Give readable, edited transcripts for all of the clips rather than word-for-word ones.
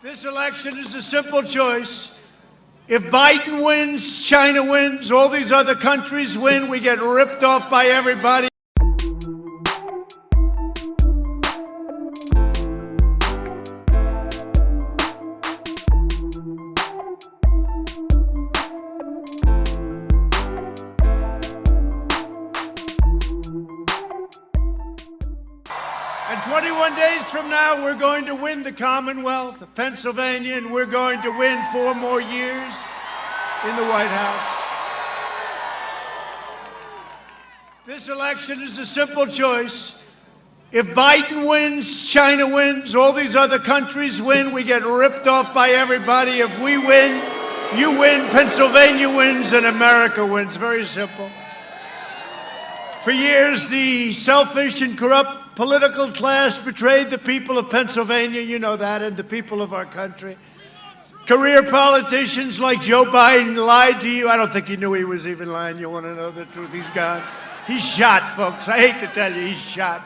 This election is a simple choice. If Biden wins, China wins, all these other countries win, we get ripped off by everybody. And 21 days from now, we're going to win the Commonwealth of Pennsylvania, and we're going to win 4 more years in the White House. This election is a simple choice. If Biden wins, China wins, all these other countries win, we get ripped off by everybody. If we win, you win, Pennsylvania wins, and America wins. Very simple. For years, the selfish and corrupt political class betrayed the people of Pennsylvania, you know that, and the people of our country. Career politicians like Joe Biden lied to you. I don't think he knew he was even lying. You want to know the truth? He's gone. He's shot, folks. I hate to tell you, he's shot.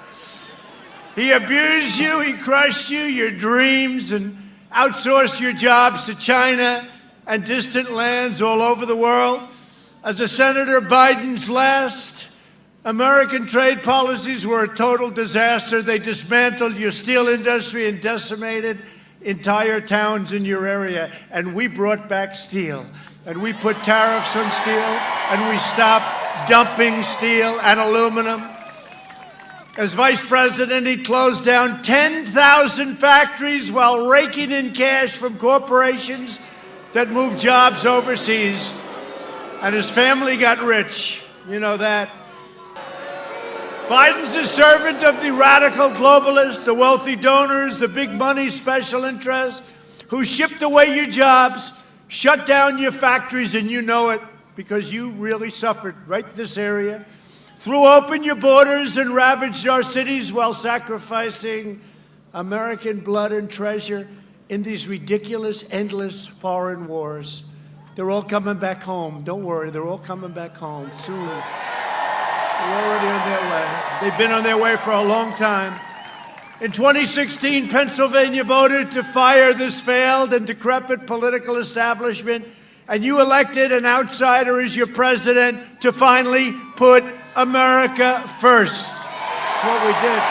He abused you, he crushed you, your dreams, and outsourced your jobs to China and distant lands all over the world. As a Senator, Biden's last American trade policies were a total disaster. They dismantled your steel industry and decimated entire towns in your area. And we brought back steel. And we put tariffs on steel. And we stopped dumping steel and aluminum. As vice president, he closed down 10,000 factories while raking in cash from corporations that moved jobs overseas. And his family got rich. You know that. Biden's a servant of the radical globalists, the wealthy donors, the big money special interests who shipped away your jobs, shut down your factories, and you know it because you really suffered right in this area, threw open your borders and ravaged our cities while sacrificing American blood and treasure in these ridiculous, endless foreign wars. They're all coming back home. Don't worry, they're all coming back home soon. They're already on their way. They've been on their way for a long time. In 2016, Pennsylvania voted to fire this failed and decrepit political establishment, and you elected an outsider as your president to finally put America first. That's what we did.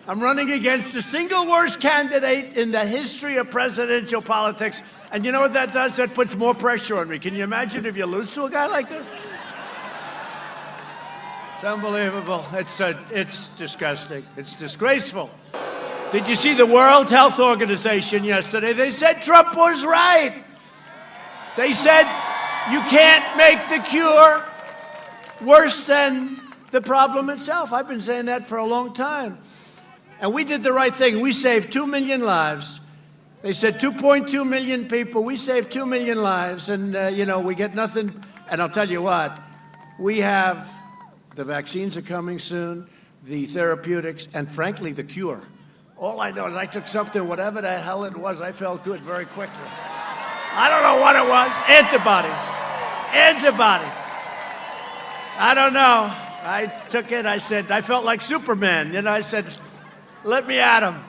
I'm running against the single worst candidate in the history of presidential politics, and you know what that does? That puts more pressure on me. Can you imagine if you lose to a guy like this? It's unbelievable. It's disgusting. It's disgraceful. Did you see the World Health Organization yesterday? They said Trump was right. They said you can't make the cure worse than the problem itself. I've been saying that for a long time. And we did the right thing. We saved 2 million lives. They said 2.2 million people. We saved 2 million lives. And, we get nothing. And I'll tell you what, we have the vaccines are coming soon, the therapeutics, and frankly, the cure. All I know is I took something, whatever the hell it was, I felt good very quickly. I don't know what it was. Antibodies. I don't know. I took it, I said, I felt like Superman. I said, let me at him.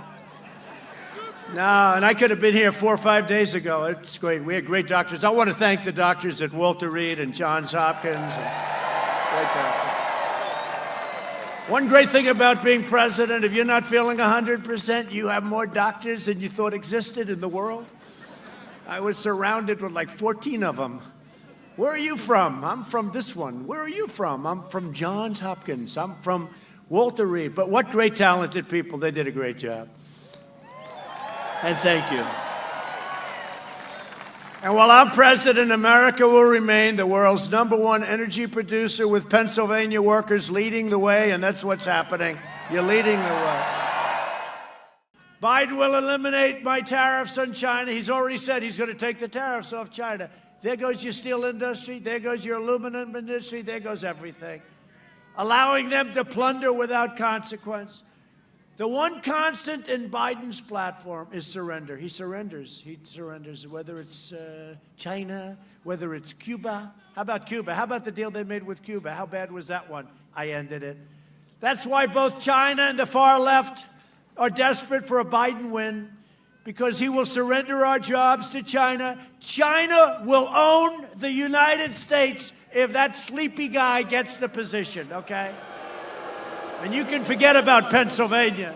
No, and I could have been here 4 or 5 days ago. It's great. We had great doctors. I want to thank the doctors at Walter Reed and Johns Hopkins. Great doctors. One great thing about being president, if you're not feeling 100%, you have more doctors than you thought existed in the world. I was surrounded with like 14 of them. Where are you from? I'm from this one. Where are you from? I'm from Johns Hopkins. I'm from Walter Reed. But what great talented people. They did a great job. And thank you. And while I'm president, America will remain the world's #1 energy producer with Pennsylvania workers leading the way, and that's what's happening. You're leading the way. Biden will eliminate my tariffs on China. He's already said he's going to take the tariffs off China. There goes your steel industry. There goes your aluminum industry. There goes everything. Allowing them to plunder without consequence. The one constant in Biden's platform is surrender. He surrenders. He surrenders, whether it's China, whether it's Cuba. How about Cuba? How about the deal they made with Cuba? How bad was that one? I ended it. That's why both China and the far left are desperate for a Biden win because he will surrender our jobs to China. China will own the United States if that sleepy guy gets the position, okay? And you can forget about Pennsylvania.